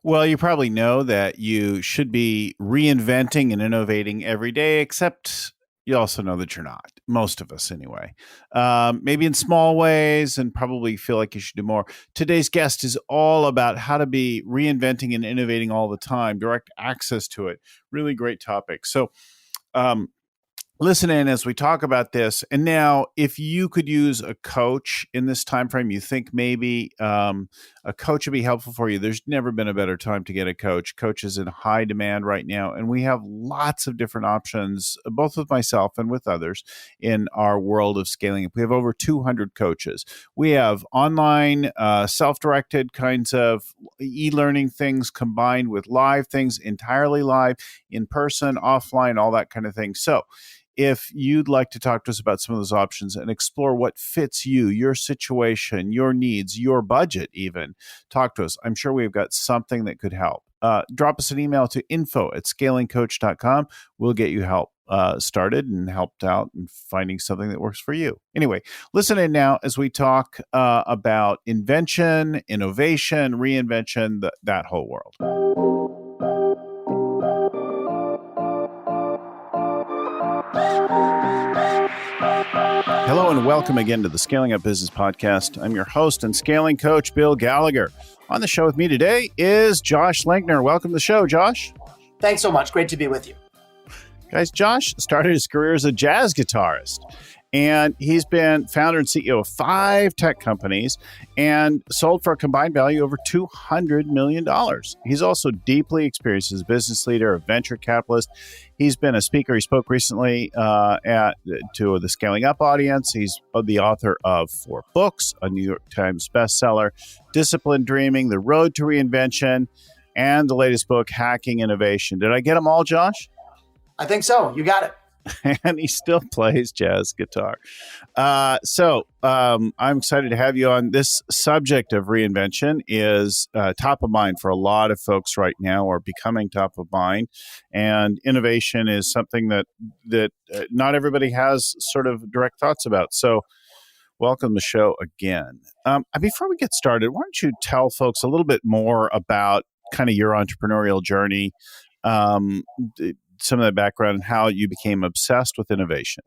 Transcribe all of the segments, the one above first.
Well, you probably know that you should be reinventing and innovating every day, except you also know that you're not. Most of us, anyway. Maybe in small ways, and probably feel like you should do more. Today's guest is all about how to be reinventing and innovating all the time, direct access to it. Really great topic. So, um, listen in as we talk about this. And now, if you could use a coach in this time frame, you think maybe a coach would be helpful for you. There's never been a better time to get a coach. Coach is in high demand right now, and we have lots of different options, both with myself and with others in our world of scaling up. We have over 200 coaches. We have online, self-directed kinds of e-learning things combined with live things, entirely live, in person, offline, all that kind of thing. So if you'd like to talk to us about some of those options and explore what fits you, your situation, your needs, your budget even, talk to us. I'm sure we've got something that could help. Drop us an email to info@scalingcoach.com. We'll get you help started and helped out and finding something that works for you. Anyway, listen in now as we talk about invention, innovation, reinvention, that whole world. Hello and welcome again to the Scaling Up Business Podcast. I'm your host and scaling coach, Bill Gallagher. On the show with me today is Josh Linkner. Welcome to the show, Josh. Thanks so much. Great to be with you. Guys, Josh started his career as a jazz guitarist, and he's been founder and CEO of 5 tech companies and sold for a combined value over $200 million. He's also deeply experienced as a business leader, a venture capitalist. He's been a speaker. He spoke recently to the Scaling Up audience. He's the author of 4 books, a New York Times bestseller, Disciplined Dreaming, The Road to Reinvention, and the latest book, Hacking Innovation. Did I get them all, Josh? I think so. You got it. And he still plays jazz guitar. So I'm excited to have you on. This subject of reinvention is top of mind for a lot of folks right now, or becoming top of mind. And innovation is something that not everybody has sort of direct thoughts about. So welcome to the show again. Before we get started, why don't you tell folks a little bit more about kind of your entrepreneurial journey, some of that background, and how you became obsessed with innovation.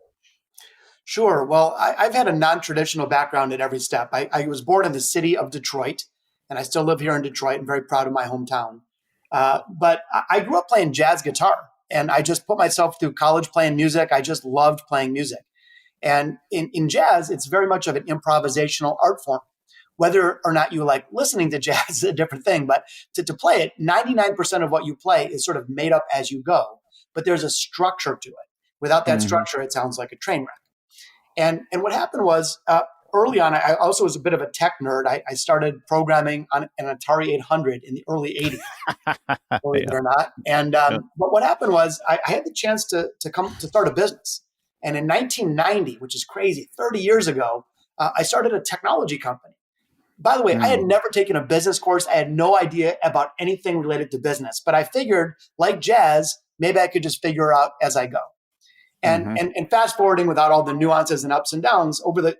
Sure. Well, I've had a non-traditional background at every step. I was born in the city of Detroit, and I still live here in Detroit. I'm very proud of my hometown. But I grew up playing jazz guitar, and I just put myself through college playing music. I just loved playing music. And in jazz, it's very much of an improvisational art form. Whether or not you like listening to jazz is a different thing, but to play it, 99% of what you play is sort of made up as you go. But there's a structure to it. Without that structure, it sounds like a train wreck. And what happened was early on, I also was a bit of a tech nerd. I started programming on an Atari 800 in the early 80s, believe it or not. And but what happened was I had the chance to start a business. And in 1990, which is crazy, 30 years ago, I started a technology company. By the way, I had never taken a business course. I had no idea about anything related to business. But I figured, like jazz, maybe I could just figure out as I go. And fast forwarding without all the nuances and ups and downs, over the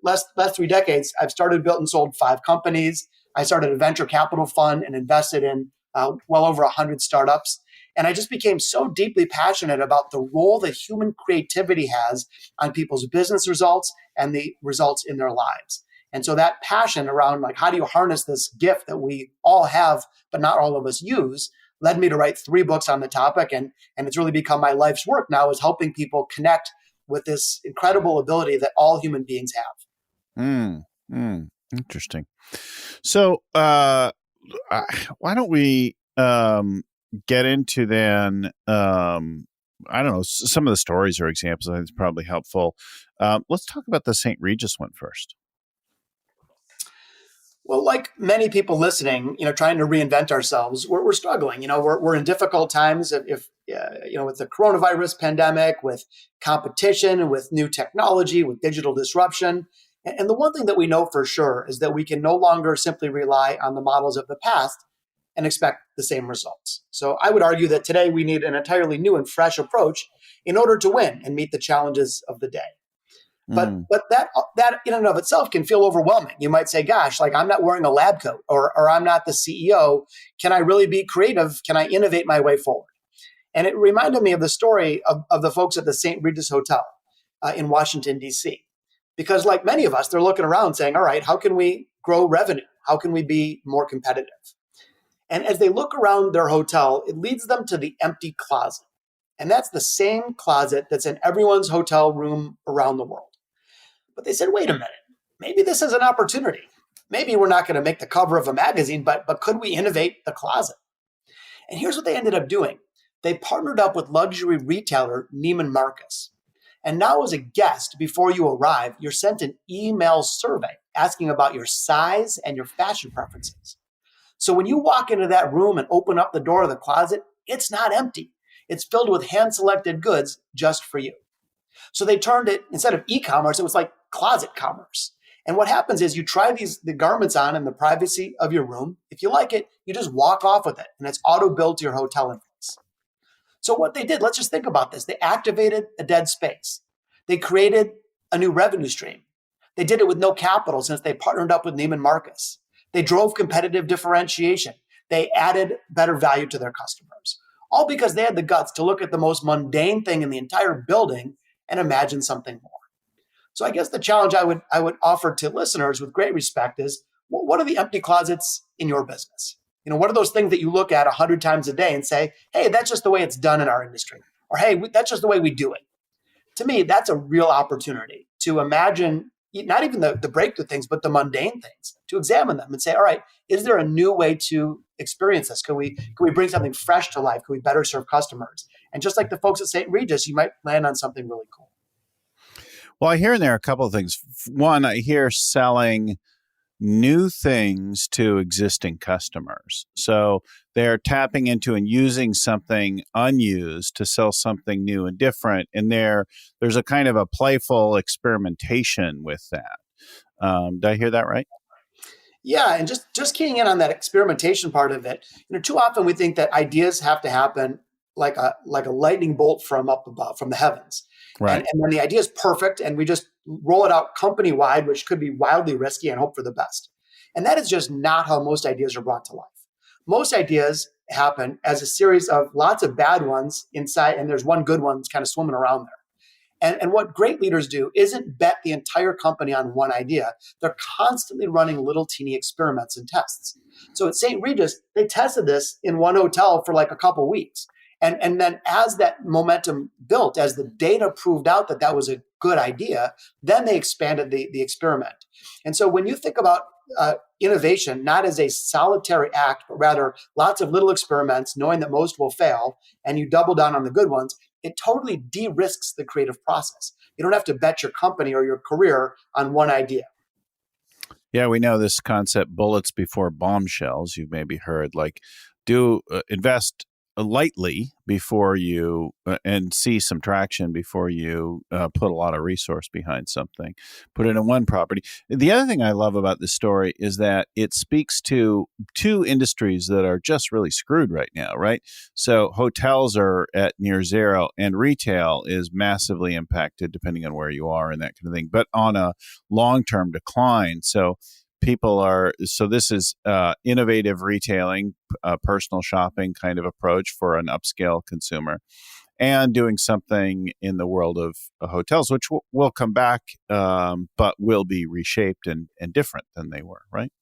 last 3 decades, I've started, built, and sold 5 companies. I started a venture capital fund and invested in well over 100 startups. And I just became so deeply passionate about the role that human creativity has on people's business results and the results in their lives. And so that passion around, like, how do you harness this gift that we all have, but not all of us use, led me to write 3 books on the topic. And it's really become my life's work now, is helping people connect with this incredible ability that all human beings have. Interesting. So why don't we get into then, I don't know, some of the stories or examples. I think it's probably helpful. Let's talk about the St Regis one first. Well, like many people listening, trying to reinvent ourselves, we're struggling. We're in difficult times. If with the coronavirus pandemic, with competition, with new technology, with digital disruption. And the one thing that we know for sure is that we can no longer simply rely on the models of the past and expect the same results. So I would argue that today we need an entirely new and fresh approach in order to win and meet the challenges of the day. Mm. But that in and of itself can feel overwhelming. You might say, "Gosh, like I'm not wearing a lab coat, or I'm not the CEO. Can I really be creative? Can I innovate my way forward?" And it reminded me of the story of the folks at the St Regis Hotel in Washington D.C. Because like many of us, they're looking around saying, "All right, how can we grow revenue? How can we be more competitive?" And as they look around their hotel, it leads them to the empty closet. And that's the same closet that's in everyone's hotel room around the world. But they said, wait a minute, maybe this is an opportunity. Maybe we're not going to make the cover of a magazine, but could we innovate the closet? And here's what they ended up doing. They partnered up with luxury retailer Neiman Marcus. And now, as a guest, before you arrive, you're sent an email survey asking about your size and your fashion preferences. So when you walk into that room and open up the door of the closet, it's not empty. It's filled with hand-selected goods just for you. So they turned it, instead of e-commerce, it was like closet commerce. And what happens is you try the garments on in the privacy of your room. If you like it, you just walk off with it, and it's auto-billed to your hotel invoice. So what they did, let's just think about this. They activated a dead space. They created a new revenue stream. They did it with no capital since they partnered up with Neiman Marcus. They drove competitive differentiation. They added better value to their customers, all because they had the guts to look at the most mundane thing in the entire building and imagine something more. So I guess the challenge I would offer to listeners with great respect is, what are the empty closets in your business? What are those things that you look at 100 times a day and say, hey, that's just the way it's done in our industry? Or, hey, that's just the way we do it. To me, that's a real opportunity to imagine not even the breakthrough things, but the mundane things, to examine them and say, all right, is there a new way to experience this? Can we bring something fresh to life? Can we better serve customers? And just like the folks at St. Regis, you might land on something really cool. Well, I hear in there a couple of things. One, I hear selling new things to existing customers. So they're tapping into and using something unused to sell something new and different. And there's a kind of a playful experimentation with that. Did I hear that right? Yeah, and just keying in on that experimentation part of it, too often we think that ideas have to happen like a lightning bolt from up above, from the heavens. Right. And when the idea is perfect and we just roll it out company wide, which could be wildly risky, and hope for the best. And that is just not how most ideas are brought to life. Most ideas happen as a series of lots of bad ones inside, and there's one good one that's kind of swimming around there. And what great leaders do isn't bet the entire company on one idea. They're constantly running little teeny experiments and tests. So at St. Regis, they tested this in one hotel for like a couple weeks. And then as that momentum built, as the data proved out that that was a good idea, then they expanded the experiment. And so when you think about innovation, not as a solitary act, but rather lots of little experiments, knowing that most will fail, and you double down on the good ones, it totally de-risks the creative process. You don't have to bet your company or your career on one idea. Yeah, we know this concept, bullets before bombshells. You've maybe heard, like, invest lightly before you and see some traction before you put a lot of resource behind something. Put it in one property. The other thing I love about this story is that it speaks to two industries that are just really screwed right now, right? So hotels are at near zero, and retail is massively impacted depending on where you are and that kind of thing, but on a long-term decline. So this is innovative retailing, personal shopping kind of approach for an upscale consumer, and doing something in the world of hotels, which will come back, but will be reshaped and different than they were, right?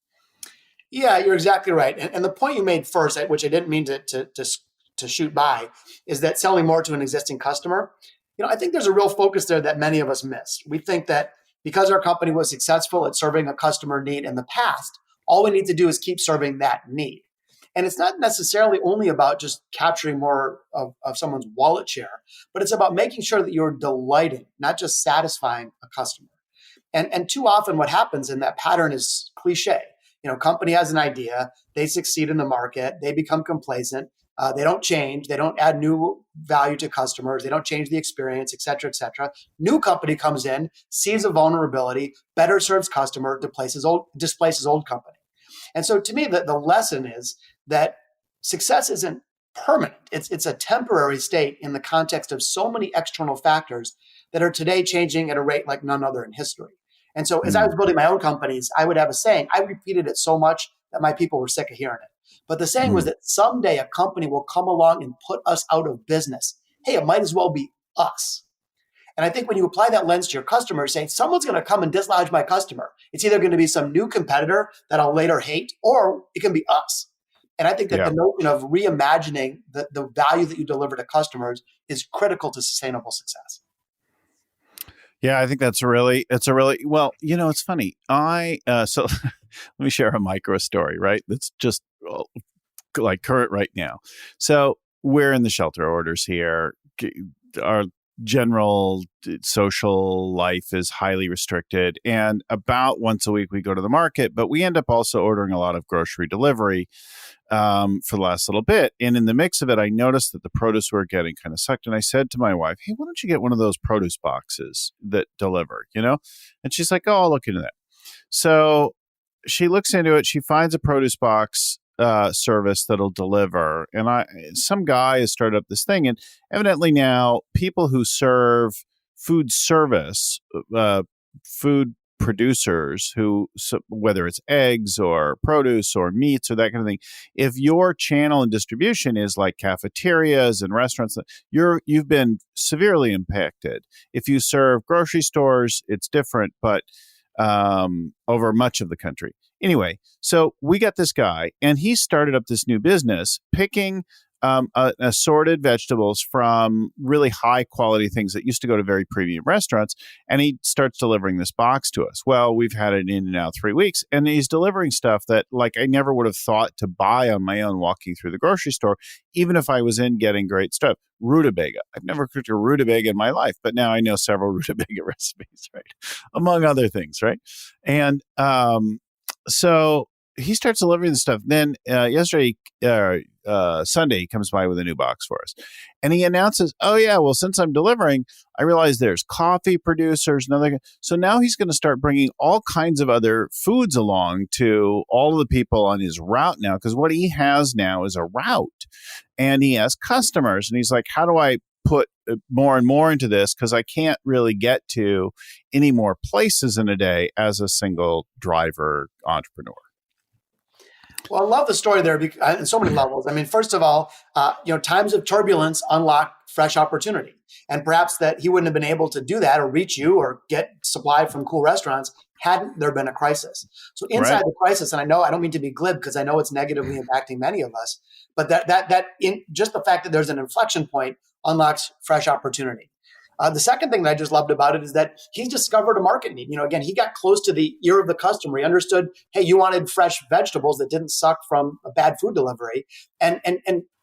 Yeah, you're exactly right. And the point you made first, which I didn't mean to shoot by, is that selling more to an existing customer. I think there's a real focus there that many of us missed. We think that because our company was successful at serving a customer need in the past, all we need to do is keep serving that need. And it's not necessarily only about just capturing more of someone's wallet share, but it's about making sure that you're delighting, not just satisfying a customer. And too often what happens in that pattern is cliche. Company has an idea, they succeed in the market, they become complacent, they don't change, they don't add new value to customers, they don't change the experience, et cetera, et cetera. New company comes in, sees a vulnerability, better serves customer, displaces old company. And so to me, the lesson is that success isn't permanent. It's a temporary state in the context of so many external factors that are today changing at a rate like none other in history. And so as I Mm, was building my own companies, I would have a saying. I repeated it so much that my people were sick of hearing it. But the saying was mm. that someday a company will come along and put us out of business. Hey, it might as well be us. And I think when you apply that lens to your customer, saying someone's going to come and dislodge my customer, it's either going to be some new competitor that I'll later hate, or it can be us. And I think that Yeah. the notion of reimagining the value that you deliver to customers is critical to sustainable success. Yeah, I think it's a really, well, it's funny. So let me share a micro story, right? That's just like current right now. So we're in the shelter orders here. Our general social life is highly restricted. And about once a week, we go to the market, but we end up also ordering a lot of grocery delivery for the last little bit. And in the mix of it, I noticed that the produce we were getting kind of sucked. And I said to my wife, hey, why don't you get one of those produce boxes that deliver, And she's like, oh, I'll look into that. So she looks into it. She finds a produce box service that'll deliver. And some guy has started up this thing. And evidently now people who serve food service, food producers whether it's eggs or produce or meats or that kind of thing, if your channel and distribution is like cafeterias and restaurants, you've been severely impacted. If you serve grocery stores, it's different, but over much of the country. Anyway, so we got this guy, and he started up this new business picking assorted vegetables from really high quality things that used to go to very premium restaurants. And he starts delivering this box to us. Well, we've had it in now 3 weeks, and he's delivering stuff that like I never would have thought to buy on my own walking through the grocery store, even if I was in getting great stuff. Rutabaga. I've never cooked a rutabaga in my life, but now I know several rutabaga recipes, right? Among other things, right? And so he starts delivering the stuff. Then yesterday, Sunday, he comes by with a new box for us. And he announces, oh, yeah, well, since I'm delivering, I realize there's coffee producers and other. So now he's going to start bringing all kinds of other foods along to all of the people on his route now, because what he has now is a route. And he has customers. And he's like, how do I put more and more into this? Because I can't really get to any more places in a day as a single driver entrepreneur. Well, I love the story there on so many levels. I mean, first of all, times of turbulence unlock fresh opportunity, and perhaps that he wouldn't have been able to do that or reach you or get supply from cool restaurants hadn't there been a crisis. So inside Right. the crisis, and I don't mean to be glib because I know it's negatively impacting many of us, but that in just the fact that there's an inflection point unlocks fresh opportunity. The second thing that I just loved about it is that he's discovered a market need. Again, he got close to the ear of the customer. He understood, hey, you wanted fresh vegetables that didn't suck from a bad food delivery, and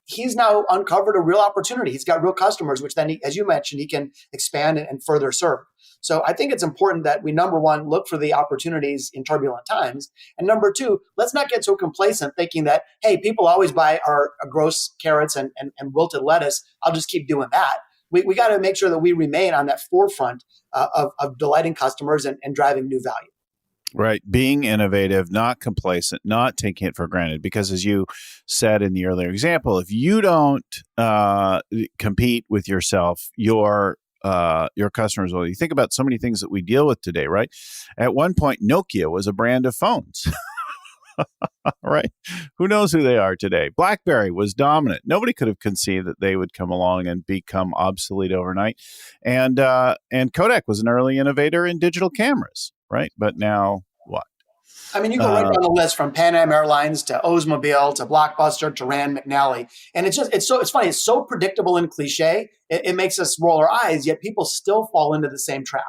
he's now uncovered a real opportunity. He's got real customers, which then, as you mentioned, he can expand and further serve. So I think it's important that we, number one, look for the opportunities in turbulent times. And number two, let's not get so complacent thinking that, hey, people always buy our gross carrots and wilted lettuce. I'll just keep doing that. We got to make sure that we remain on that forefront of delighting customers and driving new value. Right. Being innovative, not complacent, not taking it for granted. Because as you said in the earlier example, if you don't compete with yourself, your customers will. You think about so many things that we deal with today, right? At one point, Nokia was a brand of phones. Right. Who knows who they are today? BlackBerry was dominant. Nobody could have conceived that they would come along and become obsolete overnight. And Kodak was an early innovator in digital cameras, right? But now what? I mean, you go right down the list from Pan Am Airlines to Oldsmobile to Blockbuster to Rand McNally, and it's funny. It's so predictable and cliche. It makes us roll our eyes. Yet people still fall into the same trap.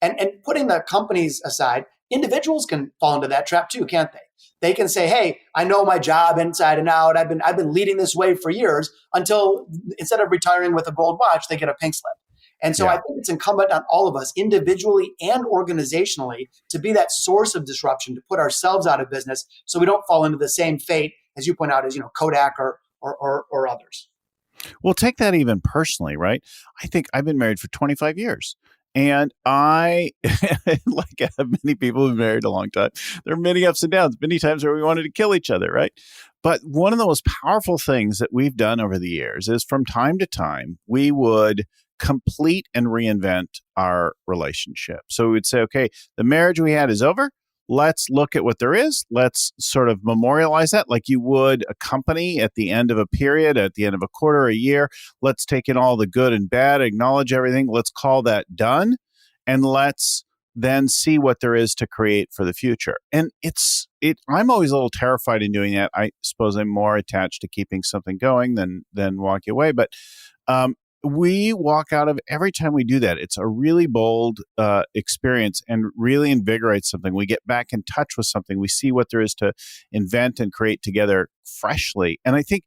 And putting the companies aside, individuals can fall into that trap too, can't they? They can say, "Hey, I know my job inside and out. I've been leading this way for years." Until instead of retiring with a gold watch, they get a pink slip. And so I Yeah. think it's incumbent on all of us, individually and organizationally, to be that source of disruption, to put ourselves out of business, so we don't fall into the same fate, as you point out, as Kodak or others. Well, take that even personally, right? I think I've been married for 25 years. And I, like many people who've been married a long time, there are many ups and downs, many times where we wanted to kill each other, right? But one of the most powerful things that we've done over the years is from time to time, we would complete and reinvent our relationship. So we would say, okay, the marriage we had is over. Let's look at what there is. Let's sort of memorialize that like you would a company at the end of a period, at the end of a quarter, a year. Let's take in all the good and bad, acknowledge everything. Let's call that done. And let's then see what there is to create for the future. And I'm always a little terrified in doing that. I suppose I'm more attached to keeping something going than walking away. But we walk out of every time we do that. It's a really bold experience and really invigorates something. We get back in touch with something. We see what there is to invent and create together freshly. And I think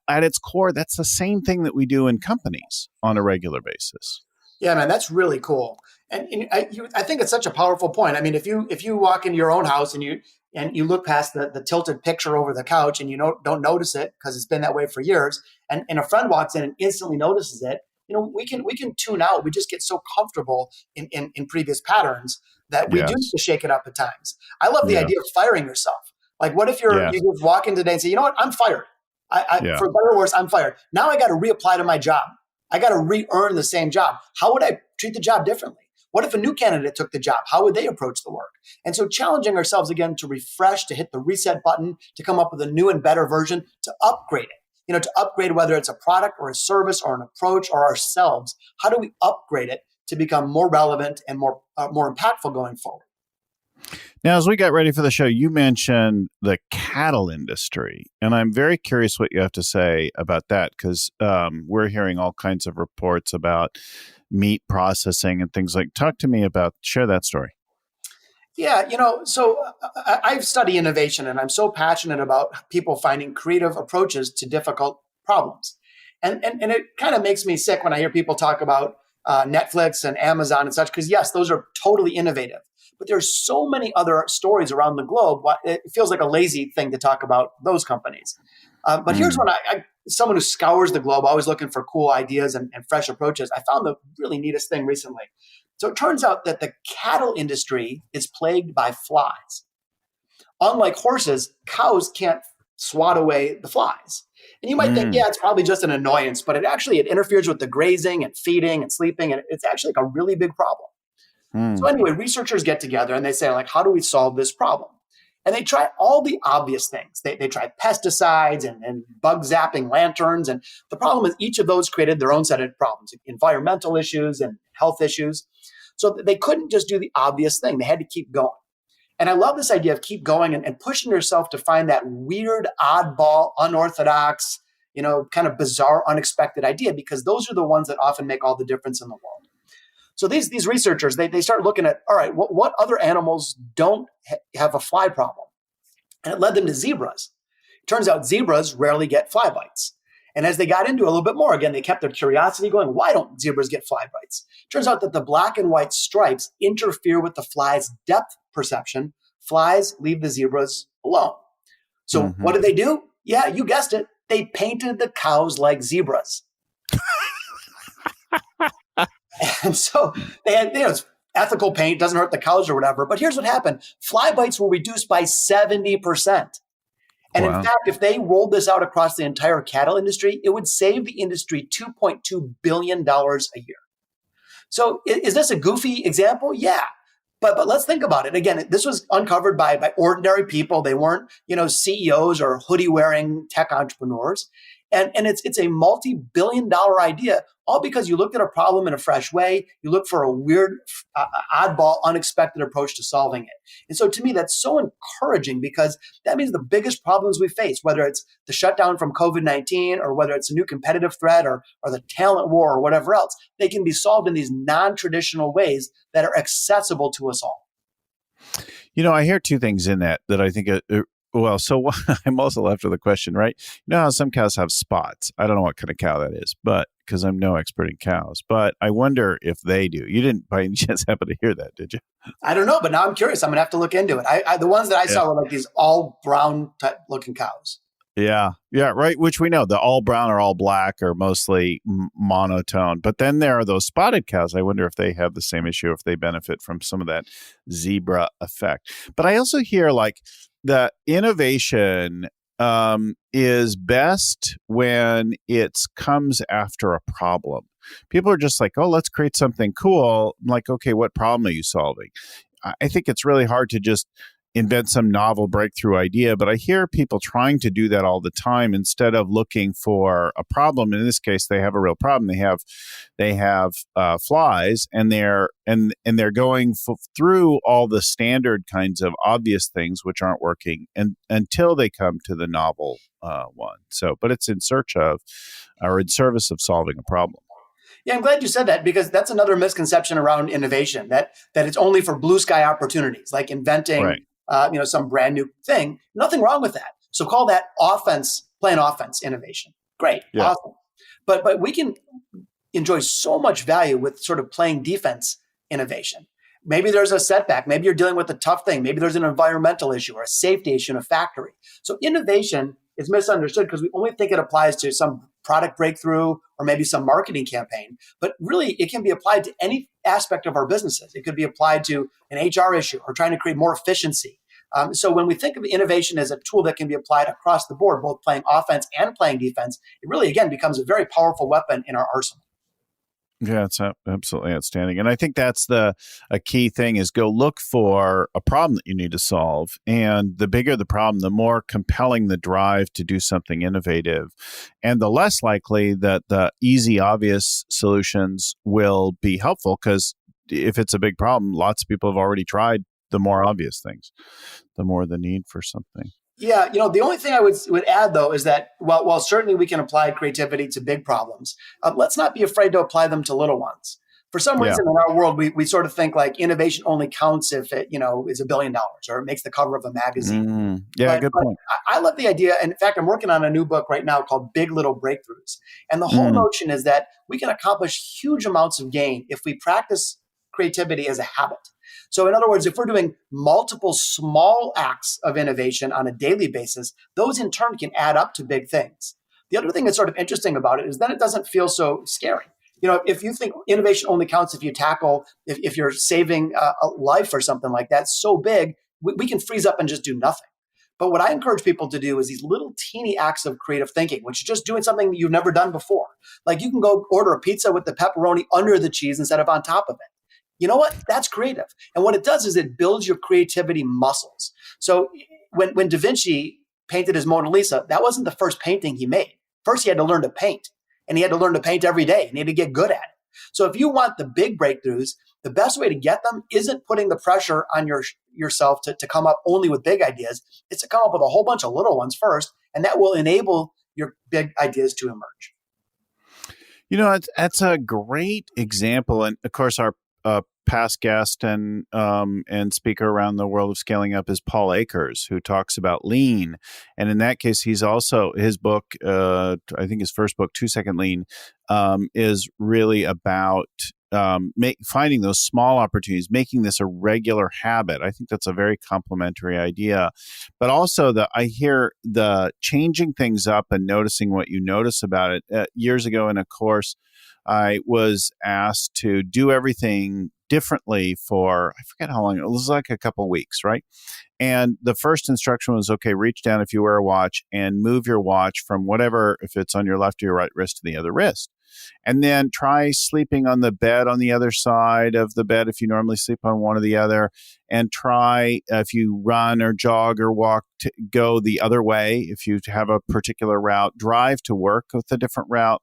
at its core, that's the same thing that we do in companies on a regular basis. Yeah, man, that's really cool. And I think it's such a powerful point. I mean, if you walk into your own house and you look past the tilted picture over the couch and you don't notice it because it's been that way for years, and a friend walks in and instantly notices it, we can tune out. We just get so comfortable in previous patterns that we do need to shake it up at times. I love the idea of firing yourself. Like, what if you just walk in today and say, you know what, I'm fired. For better or worse, I'm fired. Now I got to reapply to my job. I got to re-earn the same job. How would I treat the job differently? What if a new candidate took the job? How would they approach the work? And so challenging ourselves again to refresh, to hit the reset button, to come up with a new and better version, to upgrade it. To upgrade whether it's a product or a service or an approach or ourselves. How do we upgrade it to become more relevant and more impactful going forward? Now, as we got ready for the show, you mentioned the cattle industry, and I'm very curious what you have to say about that because we're hearing all kinds of reports about meat processing and things like. Share that story. Yeah, so I've studied innovation, and I'm so passionate about people finding creative approaches to difficult problems, and it kind of makes me sick when I hear people talk about Netflix and Amazon and such, because yes, those are totally innovative. But there's so many other stories around the globe. It feels like a lazy thing to talk about those companies. But here's when someone who scours the globe, always looking for cool ideas and fresh approaches. I found the really neatest thing recently. So it turns out that the cattle industry is plagued by flies. Unlike horses, cows can't swat away the flies. And you might think, it's probably just an annoyance, but it interferes with the grazing and feeding and sleeping. And it's actually like a really big problem. So anyway, researchers get together and they say, like, how do we solve this problem? And they try all the obvious things. They try pesticides and bug zapping lanterns. And the problem is each of those created their own set of problems, environmental issues and health issues. So they couldn't just do the obvious thing. They had to keep going. And I love this idea of keep going and pushing yourself to find that weird, oddball, unorthodox, kind of bizarre, unexpected idea, because those are the ones that often make all the difference in the world. So these researchers, they start looking at, all right, what other animals don't have a fly problem? And it led them to zebras. It turns out zebras rarely get fly bites. And as they got into it a little bit more, again, they kept their curiosity going. Why don't zebras get fly bites? It turns out that the black and white stripes interfere with the fly's depth perception. Flies leave the zebras alone. So what did they do? Yeah, you guessed it. They painted the cows like zebras. And so they had, it's ethical paint, doesn't hurt the cows or whatever. But here's what happened. Fly bites were reduced by 70%. And in fact, if they rolled this out across the entire cattle industry, it would save the industry $2.2 billion a year. So is this a goofy example? Yeah. But let's think about it. Again, this was uncovered by ordinary people. They weren't, CEOs or hoodie-wearing tech entrepreneurs. And it's a multi-billion-dollar idea, all because you looked at a problem in a fresh way. You look for a weird, oddball, unexpected approach to solving it. And so to me, that's so encouraging because that means the biggest problems we face, whether it's the shutdown from COVID-19 or whether it's a new competitive threat or the talent war or whatever else, they can be solved in these non-traditional ways that are accessible to us all. I hear two things in that I think so I'm also left with a question, right? You know how some cows have spots. I don't know what kind of cow that is, but because I'm no expert in cows, but I wonder if they do. You didn't by any chance happen to hear that, did you? I don't know, but now I'm curious. I'm going to have to look into it. The ones that I saw were like these all brown type looking cows. Yeah, right. Which we know the all brown or all black are mostly monotone. But then there are those spotted cows. I wonder if they have the same issue, if they benefit from some of that zebra effect. But I also hear like the innovation is best when it comes after a problem. People are just like, oh, let's create something cool. I'm like, okay, what problem are you solving? I think it's really hard to just invent some novel breakthrough idea, but I hear people trying to do that all the time instead of looking for a problem. In this case, they have a real problem. They have flies, and they're going through all the standard kinds of obvious things which aren't working, and until they come to the novel one. So, but it's in search of or in service of solving a problem. Yeah, I'm glad you said that because that's another misconception around innovation that it's only for blue sky opportunities, like inventing, Right. some brand new thing. Nothing wrong with that. So call that playing offense innovation. Great, Yeah. awesome. But we can enjoy so much value with sort of playing defense innovation. Maybe there's a setback. Maybe you're dealing with a tough thing. Maybe there's an environmental issue or a safety issue in a factory. So innovation is misunderstood because we only think it applies to some product breakthrough or maybe some marketing campaign. But really, it can be applied to any aspect of our businesses. It could be applied to an HR issue or trying to create more efficiency. So when we think of innovation as a tool that can be applied across the board, both playing offense and playing defense, it really, again, becomes a very powerful weapon in our arsenal. Yeah, it's absolutely outstanding. And I think that's a key thing is go look for a problem that you need to solve. And the bigger the problem, the more compelling the drive to do something innovative. And the less likely that the easy, obvious solutions will be helpful, because if it's a big problem, lots of people have already tried the more obvious things, the more the need for something. Yeah, the only thing I would add though is that while certainly we can apply creativity to big problems, let's not be afraid to apply them to little ones. For some Yeah. reason in our world, we sort of think like innovation only counts if it is $1 billion or it makes the cover of a magazine. Yeah, But good but point. I love the idea. And in fact, I'm working on a new book right now called Big Little Breakthroughs. And the whole Mm, notion is that we can accomplish huge amounts of gain if we practice creativity as a habit. So, in other words, if we're doing multiple small acts of innovation on a daily basis, those in turn can add up to big things. The other thing that's sort of interesting about it is then it doesn't feel so scary. If you think innovation only counts if you tackle, if you're saving a life or something like that, so big, we can freeze up and just do nothing. But what I encourage people to do is these little teeny acts of creative thinking, which is just doing something that you've never done before. Like you can go order a pizza with the pepperoni under the cheese instead of on top of it. You know what? That's creative. And what it does is it builds your creativity muscles. So when Da Vinci painted his Mona Lisa, that wasn't the first painting he made. First, he had to learn to paint, and he had to learn to paint every day. He needed to get good at it. So if you want the big breakthroughs, the best way to get them isn't putting the pressure on yourself to come up only with big ideas. It's to come up with a whole bunch of little ones first, and that will enable your big ideas to emerge. That's a great example, and of course, our past guest and speaker around the world of scaling up is Paul Akers, who talks about lean, and in that case, he's also his book, I think his first book, 2 Second Lean, is really about finding those small opportunities, making this a regular habit. I think that's a very complimentary idea, but also I hear the changing things up and noticing what you notice about it. Years ago in a course, I was asked to do everything differently for, I forget how long, it was like a couple of weeks, right? And the first instruction was, okay, reach down if you wear a watch and move your watch from whatever, if it's on your left or your right wrist, to the other wrist. And then try sleeping on the bed on the other side of the bed if you normally sleep on one or the other. And try, if you run or jog or walk, to go the other way. If you have a particular route, drive to work with a different route.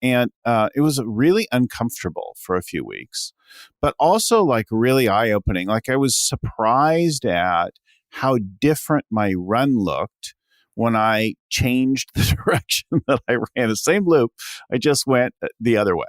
And it was really uncomfortable for a few weeks, but also like really eye-opening. Like I was surprised at how different my run looked when I changed the direction that I ran. The same loop, I just went the other way.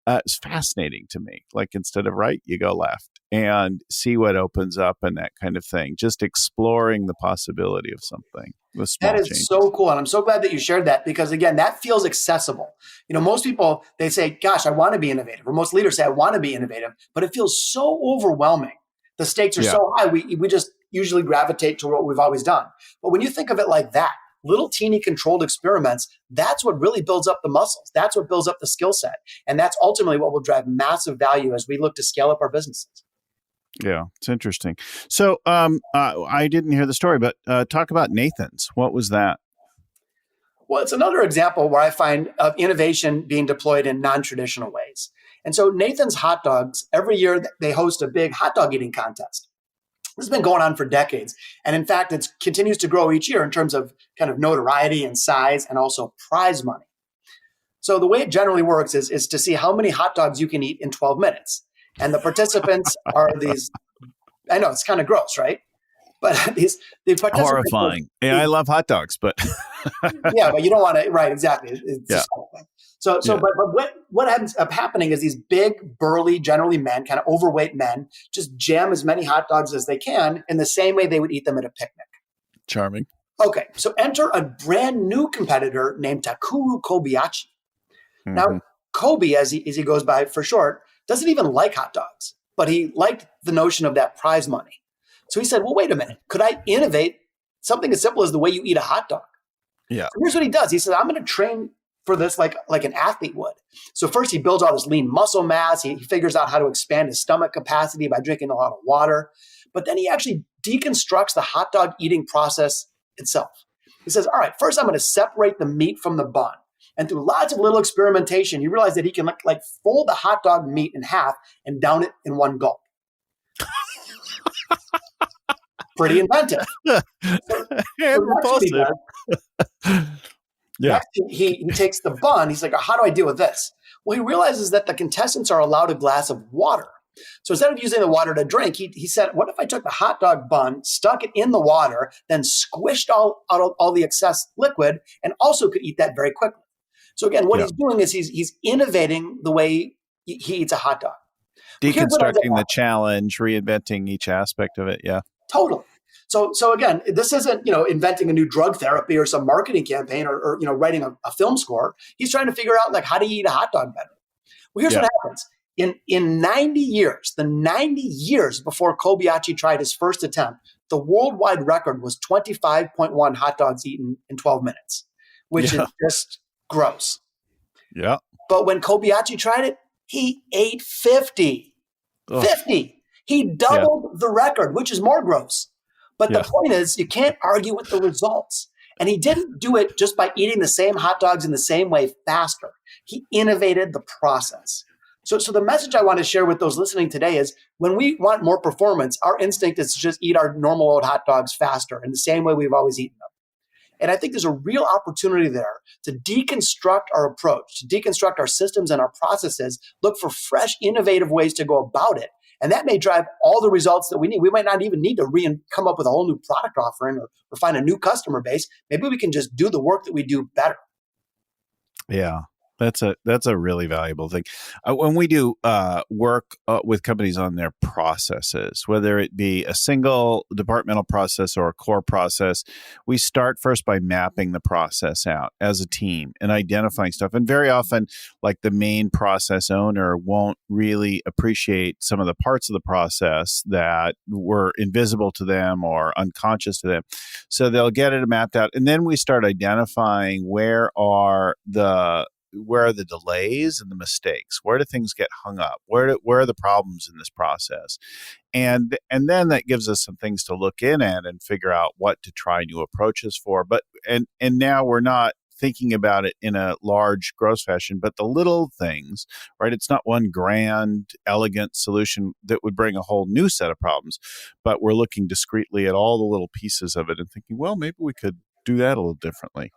It's fascinating to me. Like instead of right, you go left and see what opens up and that kind of thing. Just exploring the possibility of something with That small is changes. so cool. And I'm so glad that you shared that because, again, that feels accessible. Most people, they say, gosh, I want to be innovative. Or most leaders say, I want to be innovative, but it feels so overwhelming. The stakes are Yeah. so high. We just usually gravitate to what we've always done. But when you think of it like that, little teeny controlled experiments, that's what really builds up the muscles. That's what builds up the skill set. And that's ultimately what will drive massive value as we look to scale up our businesses. Yeah, it's interesting. So I didn't hear the story, but talk about Nathan's. What was that? Well, it's another example where I find of innovation being deployed in non-traditional ways. And so Nathan's Hot Dogs, every year they host a big hot dog eating contest. This has been going on for decades. And in fact, it continues to grow each year in terms of kind of notoriety and size and also prize money. So the way it generally works is to see how many hot dogs you can eat in 12 minutes. And the participants are these, I know it's kind of gross, right? But the participants, Horrifying. Yeah, I love hot dogs, but yeah, but you don't want to, right? Exactly. It's yeah. just so, but what ends up happening is these big, burly, generally men, kind of overweight men, just jam as many hot dogs as they can in the same way they would eat them at a picnic. Charming. Okay, so enter a brand new competitor named Takuru Kobayashi. Mm-hmm. Now, Kobe, as he goes by for short, doesn't even like hot dogs, but he liked the notion of that prize money. So he said, well, wait a minute. Could I innovate something as simple as the way you eat a hot dog? Yeah. So here's what he does. He said, I'm going to train for this like an athlete would. So first he builds all this lean muscle mass. He figures out how to expand his stomach capacity by drinking a lot of water. But then he actually deconstructs the hot dog eating process itself. He says, all right, first I'm going to separate the meat from the bun. And through lots of little experimentation, he realized that he can like fold the hot dog meat in half and down it in one gulp. Pretty inventive. And repulsive. Yeah. Next, he takes the bun. He's like, how do I deal with this? Well, he realizes that the contestants are allowed a glass of water. So instead of using the water to drink, he said, what if I took the hot dog bun, stuck it in the water, then squished all the excess liquid, and also could eat that very quickly? So again, what he's doing is he's innovating the way he eats a hot dog. Deconstructing the challenge, reinventing each aspect of it. Yeah. Totally. So again, this isn't, inventing a new drug therapy or some marketing campaign or writing a film score. He's trying to figure out like how to eat a hot dog better. Well, here's what happens. In 90 years, the 90 years before Kobayashi tried his first attempt, the worldwide record was 25.1 hot dogs eaten in 12 minutes, which is just gross. Yeah. But when Kobayashi tried it, he ate 50. Ugh. 50. He doubled the record, which is more gross. But the point is, you can't argue with the results. And he didn't do it just by eating the same hot dogs in the same way faster. He innovated the process. So the message I want to share with those listening today is when we want more performance, our instinct is to just eat our normal old hot dogs faster in the same way we've always eaten them. And I think there's a real opportunity there to deconstruct our approach, to deconstruct our systems and our processes, look for fresh, innovative ways to go about it. And that may drive all the results that we need. We might not even need to come up with a whole new product offering or find a new customer base. Maybe we can just do the work that we do better. Yeah. That's a really valuable thing. When we do work with companies on their processes, whether it be a single departmental process or a core process, we start first by mapping the process out as a team and identifying stuff. And very often, like the main process owner won't really appreciate some of the parts of the process that were invisible to them or unconscious to them. So they'll get it mapped out. And then we start identifying where are the delays and the mistakes? Where do things get hung up? Where are the problems in this process? And then that gives us some things to look in at and figure out what to try new approaches for. But and now we're not thinking about it in a large, gross fashion, but the little things, right? It's not one grand, elegant solution that would bring a whole new set of problems, but we're looking discreetly at all the little pieces of it and thinking, well, maybe we could do that a little differently.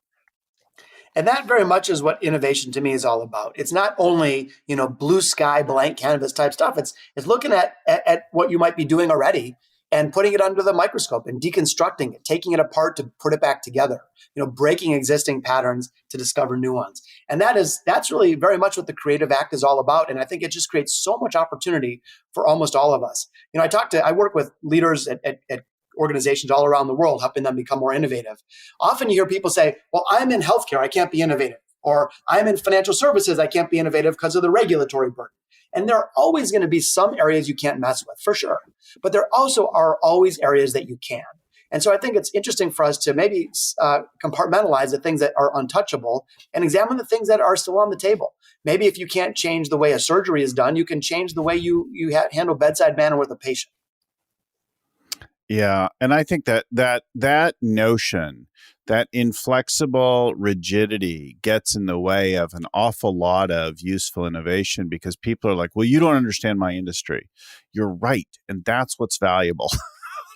And that very much is what innovation to me is all about. It's not only, blue sky, blank canvas type stuff. It's looking at what you might be doing already and putting it under the microscope and deconstructing it, taking it apart to put it back together, breaking existing patterns to discover new ones. And that's really very much what the creative act is all about. And I think it just creates so much opportunity for almost all of us. I work with leaders at organizations all around the world, helping them become more innovative. Often you hear people say, well, I'm in healthcare, I can't be innovative. Or I'm in financial services, I can't be innovative because of the regulatory burden. And there are always going to be some areas you can't mess with, for sure. But there also are always areas that you can. And so I think it's interesting for us to maybe compartmentalize the things that are untouchable and examine the things that are still on the table. Maybe if you can't change the way a surgery is done, you can change the way you handle bedside manner with a patient. Yeah. And I think that notion that inflexible rigidity gets in the way of an awful lot of useful innovation because people are like, well, you don't understand my industry. You're right. And that's what's valuable.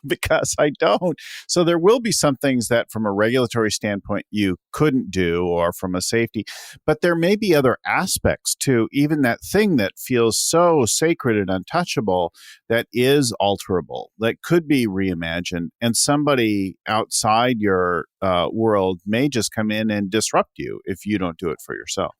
Because I don't. So there will be some things that from a regulatory standpoint you couldn't do or from a safety, but there may be other aspects to even that thing that feels so sacred and untouchable that is alterable, that could be reimagined. And somebody outside your world may just come in and disrupt you if you don't do it for yourself.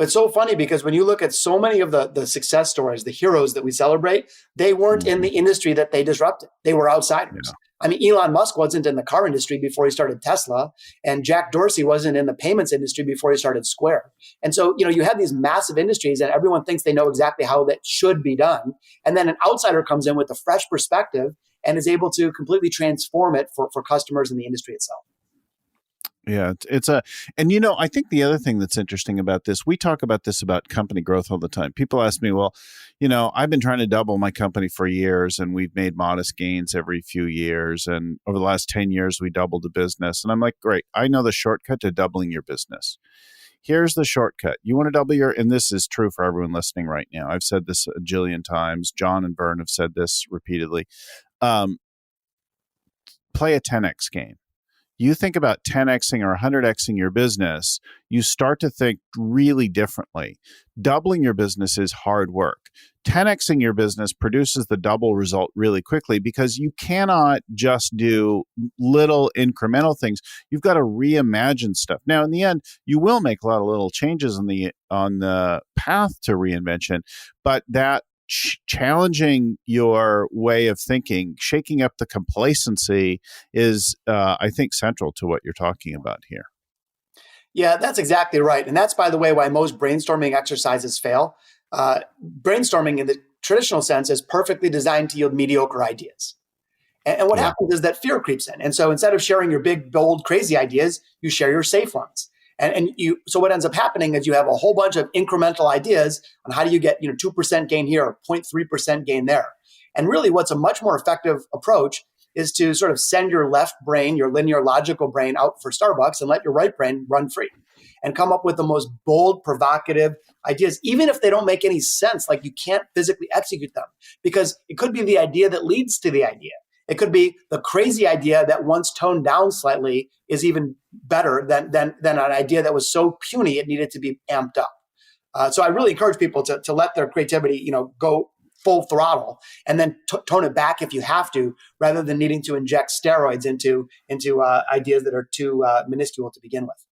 It's so funny because when you look at so many of the success stories, the heroes that we celebrate, they weren't in the industry that they disrupted. They were outsiders. Yeah. I mean, Elon Musk wasn't in the car industry before he started Tesla, and Jack Dorsey wasn't in the payments industry before he started Square. And so, you have these massive industries and everyone thinks they know exactly how that should be done. And then an outsider comes in with a fresh perspective and is able to completely transform it for customers in the industry itself. Yeah, and I think the other thing that's interesting about this, we talk about this about company growth all the time. People ask me, well, I've been trying to double my company for years and we've made modest gains every few years. And over the last 10 years, we doubled the business. And I'm like, great, I know the shortcut to doubling your business. Here's the shortcut. You want to double and this is true for everyone listening right now. I've said this a jillion times. John and Vern have said this repeatedly. Play a 10X game. You think about 10Xing or 100Xing your business, you start to think really differently. Doubling your business is hard work. 10Xing your business produces the double result really quickly because you cannot just do little incremental things. You've got to reimagine stuff. Now, in the end, you will make a lot of little changes on the path to reinvention, but that challenging your way of thinking, shaking up the complacency is, I think, central to what you're talking about here. Yeah, that's exactly right. And that's, by the way, why most brainstorming exercises fail. Brainstorming in the traditional sense is perfectly designed to yield mediocre ideas. And what happens is that fear creeps in. And so instead of sharing your big, bold, crazy ideas, you share your safe ones. So what ends up happening is you have a whole bunch of incremental ideas on how do you get 2% gain here or 0.3% gain there. And really what's a much more effective approach is to sort of send your left brain, your linear logical brain out for Starbucks and let your right brain run free and come up with the most bold, provocative ideas, even if they don't make any sense, like you can't physically execute them, because it could be the idea that leads to the idea. It could be the crazy idea that once toned down slightly is even better than an idea that was so puny it needed to be amped up. So I really encourage people to let their creativity, go full throttle and then tone it back if you have to, rather than needing to inject steroids into ideas that are too minuscule to begin with.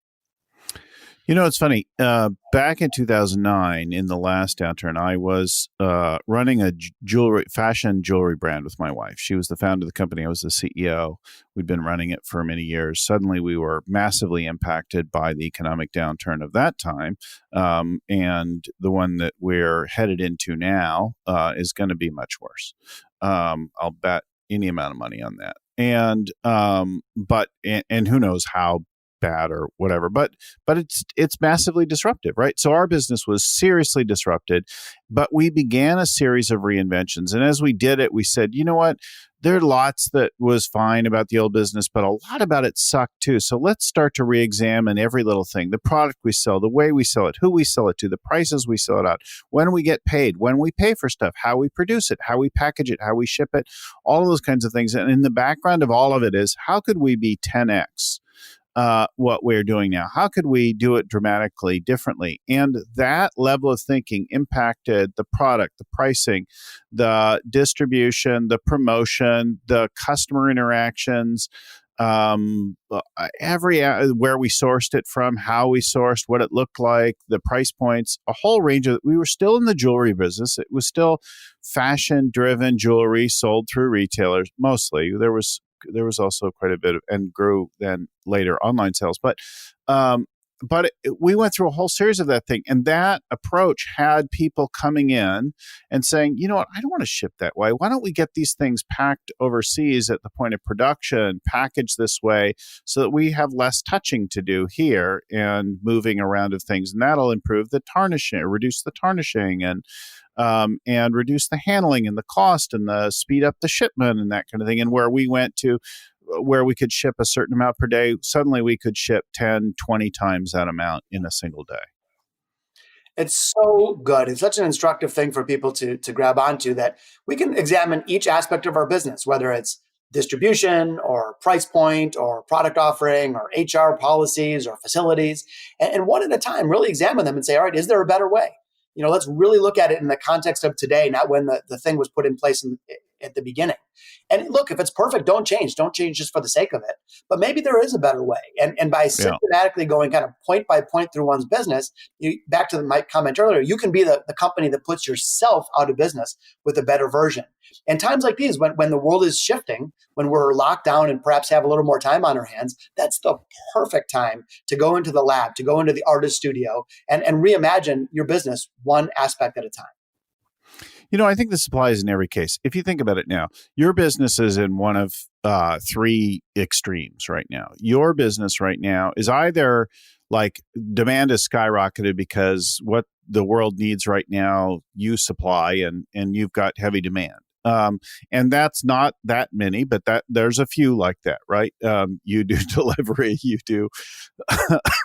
It's funny. Back in 2009, in the last downturn, I was running a fashion jewelry brand with my wife. She was the founder of the company. I was the CEO. We'd been running it for many years. Suddenly, we were massively impacted by the economic downturn of that time. And the one that we're headed into now is going to be much worse. I'll bet any amount of money on that. And who knows how bad or whatever, but it's massively disruptive, right? So our business was seriously disrupted, but we began a series of reinventions. And as we did it, we said, you know what? There are lots that was fine about the old business, but a lot about it sucked too. So let's start to re-examine every little thing, the product we sell, the way we sell it, who we sell it to, the prices we sell it at, when we get paid, when we pay for stuff, how we produce it, how we package it, how we ship it, all of those kinds of things. And in the background of all of it is, how could we be 10X? What we're doing now? How could we do it dramatically differently? And that level of thinking impacted the product, the pricing, the distribution, the promotion, the customer interactions, every where we sourced it from, how we sourced, what it looked like, the price points, a whole range of. We were still in the jewelry business. It was still fashion-driven jewelry sold through retailers mostly. There was also quite a bit of, and grew then later, online sales. But we went through a whole series of that thing. And that approach had people coming in and saying, you know what, I don't want to ship that way. Why don't we get these things packed overseas at the point of production, packaged this way so that we have less touching to do here and moving around of things. And that'll improve the tarnishing, reduce the tarnishing and reduce the handling and the cost and the speed up the shipment and that kind of thing. And where we went to where we could ship a certain amount per day, suddenly we could ship 10, 20 times that amount in a single day. It's so good. It's such an instructive thing for people to grab onto, that we can examine each aspect of our business, whether it's distribution or price point or product offering or HR policies or facilities, and one at a time, really examine them and say, all right, is there a better way? Let's really look at it in the context of today, not when the thing was put in place at the beginning. And look, if it's perfect, don't change. Don't change just for the sake of it. But maybe there is a better way. And by Yeah. systematically going kind of point by point through one's business, back to my comment earlier, you can be the company that puts yourself out of business with a better version. And times like these, when the world is shifting, when we're locked down and perhaps have a little more time on our hands, that's the perfect time to go into the lab, to go into the artist studio and reimagine your business one aspect at a time. I think this applies in every case. If you think about it now, your business is in one of three extremes right now. Your business right now is either like demand is skyrocketed because what the world needs right now, you supply, and you've got heavy demand. And that's not that many, but there's a few like that, right? You do delivery, you do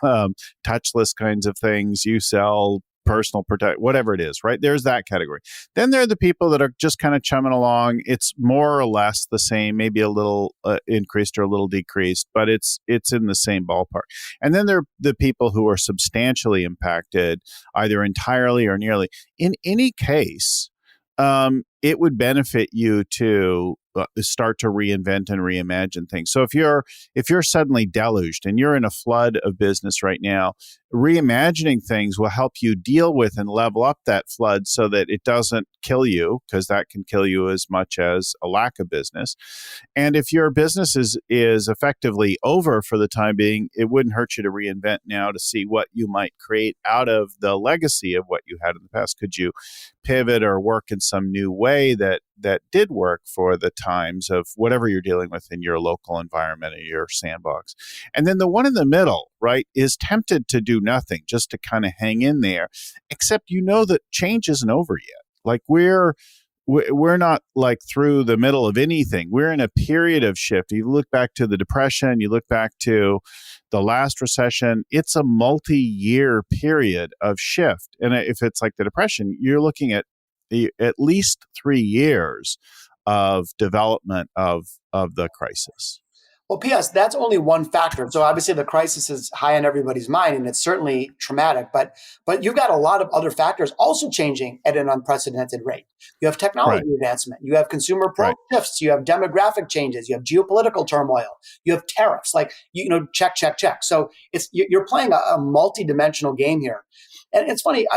touchless kinds of things, you sell personal protect, whatever it is, right? There's that category. Then there are the people that are just kind of chumming along. It's more or less the same, maybe a little increased or a little decreased, but it's in the same ballpark. And then there are the people who are substantially impacted, either entirely or nearly. In any case, it would benefit you to start to reinvent and reimagine things. So if you're suddenly deluged and you're in a flood of business right now, reimagining things will help you deal with and level up that flood so that it doesn't kill you, because that can kill you as much as a lack of business. And if your business is effectively over for the time being, it wouldn't hurt you to reinvent now to see what you might create out of the legacy of what you had in the past. Could you pivot or work in some new way that did work for the times of whatever you're dealing with in your local environment or your sandbox? And then the one in the middle, right, is tempted to do nothing, just to kind of hang in there, except that change isn't over yet. Like we're not like through the middle of anything. We're in a period of shift. You look back to the Depression, you look back to the last recession, it's a multi-year period of shift. And if it's like the Depression, you're looking at least 3 years of development of the crisis. Well, P.S., that's only one factor. So obviously the crisis is high on everybody's mind, and it's certainly traumatic, but you've got a lot of other factors also changing at an unprecedented rate. You have technology advancement, you have consumer shifts, you have demographic changes, you have geopolitical turmoil, you have tariffs, check, check, check. So you're playing a multi-dimensional game here. And it's funny,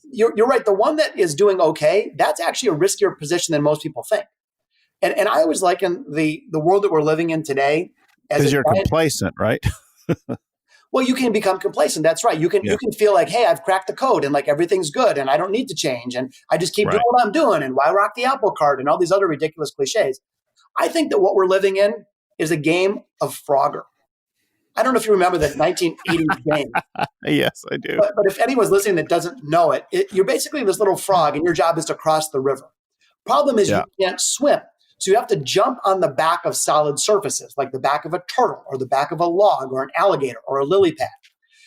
you're right. The one that is doing okay, that's actually a riskier position than most people think. And I always liken the world that we're living in today as because you're complacent, right? Well, you can become complacent. That's right. You can feel like, hey, I've cracked the code and like everything's good and I don't need to change and I just keep doing what I'm doing and why rock the apple cart and all these other ridiculous cliches. I think that what we're living in is a game of Frogger. I don't know if you remember that 1980s game. Yes, I do. But if anyone's listening that doesn't know it, you're basically this little frog and your job is to cross the river. Problem is you can't swim. So you have to jump on the back of solid surfaces, like the back of a turtle or the back of a log or an alligator or a lily pad.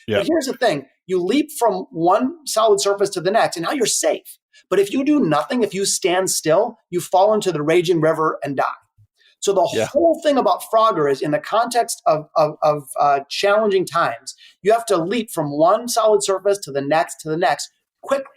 Yeah. But here's the thing. You leap from one solid surface to the next, and now you're safe. But if you do nothing, if you stand still, you fall into the raging river and die. So the whole thing about Frogger is in the context of challenging times, you have to leap from one solid surface to the next quickly.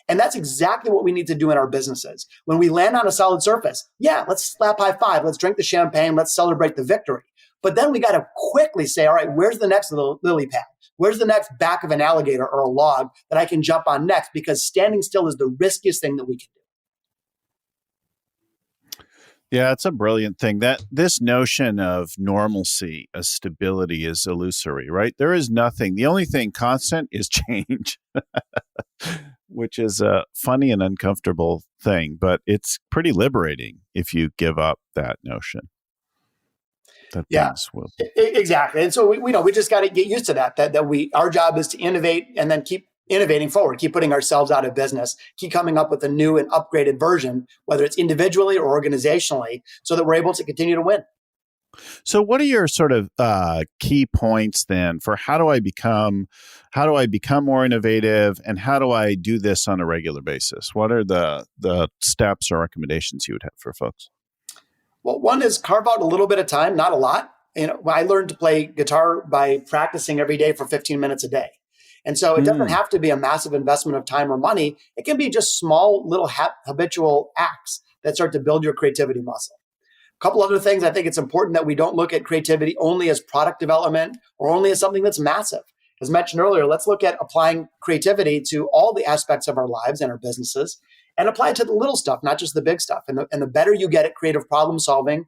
And that's exactly what we need to do in our businesses. When we land on a solid surface, let's slap high five, let's drink the champagne, let's celebrate the victory. But then we got to quickly say, all right, where's the next little lily pad? Where's the next back of an alligator or a log that I can jump on next? Because standing still is the riskiest thing that we can do. Yeah, it's a brilliant thing. That this notion of normalcy as stability is illusory, right? There is nothing. The only thing constant is change, which is a funny and uncomfortable thing, but it's pretty liberating if you give up that notion. Exactly. And so we just got to get used to that our job is to innovate and then keep innovating forward, keep putting ourselves out of business, keep coming up with a new and upgraded version, whether it's individually or organizationally, so that we're able to continue to win. So what are your sort of key points then for how do I become more innovative, and how do I do this on a regular basis? What are the steps or recommendations you would have for folks? Well, one is carve out a little bit of time, not a lot. I learned to play guitar by practicing every day for 15 minutes a day. And so it doesn't Hmm. have to be a massive investment of time or money. It can be just small little habitual acts that start to build your creativity muscle. A couple other things. I think it's important that we don't look at creativity only as product development or only as something that's massive. As mentioned earlier, let's look at applying creativity to all the aspects of our lives and our businesses and apply it to the little stuff, not just the big stuff. And the better you get at creative problem solving,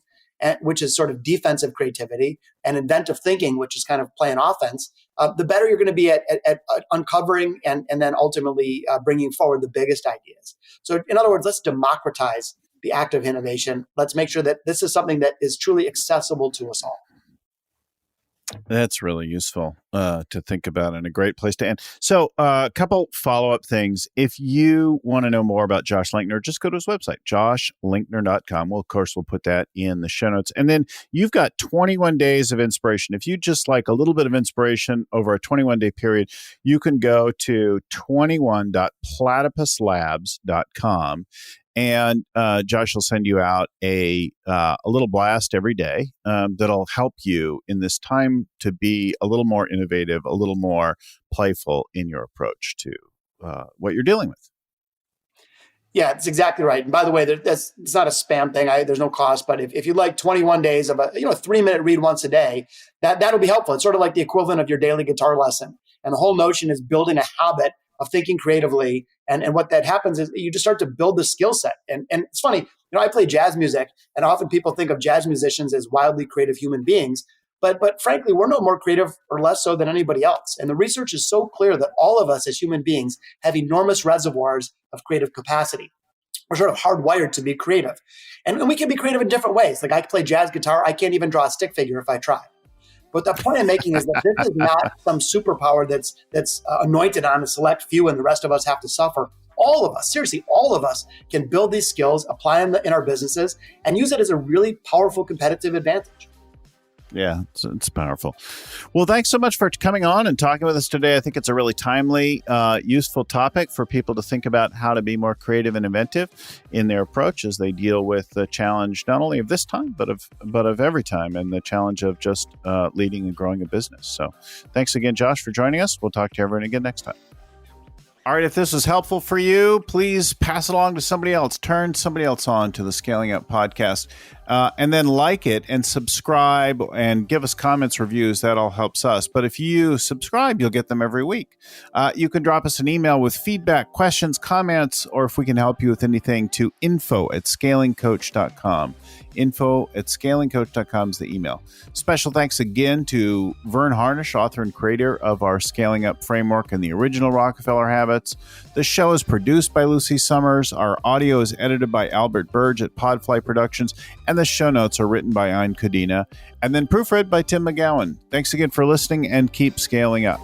which is sort of defensive creativity, and inventive thinking, which is kind of playing offense, the better you're going to be at uncovering and then ultimately bringing forward the biggest ideas. So in other words, let's democratize the act of innovation. Let's make sure that this is something that is truly accessible to us all. That's really useful to think about, and a great place to end. So a couple follow-up things. If you want to know more about Josh Linkner, just go to his website, joshlinkner.com. Well, of course, we'll put that in the show notes. And then you've got 21 days of inspiration. If you just like a little bit of inspiration over a 21-day period, you can go to 21.platypuslabs.com. And Josh will send you out a little blast every day that'll help you in this time to be a little more innovative, a little more playful in your approach to what you're dealing with. Yeah, it's exactly right. And by the way, it's not a spam thing. There's no cost. But if you like 21 days of a 3-minute read once a day, that'll be helpful. It's sort of like the equivalent of your daily guitar lesson. And the whole notion is building a habit of thinking creatively. And what that happens is you just start to build the skill set. And it's funny, I play jazz music, and often people think of jazz musicians as wildly creative human beings. But frankly, we're no more creative or less so than anybody else. And the research is so clear that all of us as human beings have enormous reservoirs of creative capacity. We're sort of hardwired to be creative. And we can be creative in different ways. Like I play jazz guitar. I can't even draw a stick figure if I try. But the point I'm making is that this is not some superpower that's anointed on a select few and the rest of us have to suffer. All of us, seriously, all of us can build these skills, apply them in our businesses, and use it as a really powerful competitive advantage. Yeah, it's powerful. Well, thanks so much for coming on and talking with us today. I think it's a really timely, useful topic for people to think about how to be more creative and inventive in their approach as they deal with the challenge not only of this time, but of every time, and the challenge of just leading and growing a business. So thanks again, Josh, for joining us. We'll talk to everyone again next time. All right, if this was helpful for you, please pass it along to somebody else. Turn somebody else on to the Scaling Up podcast, and then like it and subscribe and give us comments, reviews. That all helps us. But if you subscribe, you'll get them every week. You can drop us an email with feedback, questions, comments, or if we can help you with anything to info@scalingcoach.com. info@scalingcoach.com is the email. Special thanks again to Vern Harnish, author and creator of our Scaling Up framework and the original Rockefeller Habits. The show is produced by Lucy Summers. Our audio is edited by Albert Burge at Podfly Productions, and the show notes are written by Ein Kodina, and then proofread by Tim McGowan. Thanks again for listening, and keep scaling up.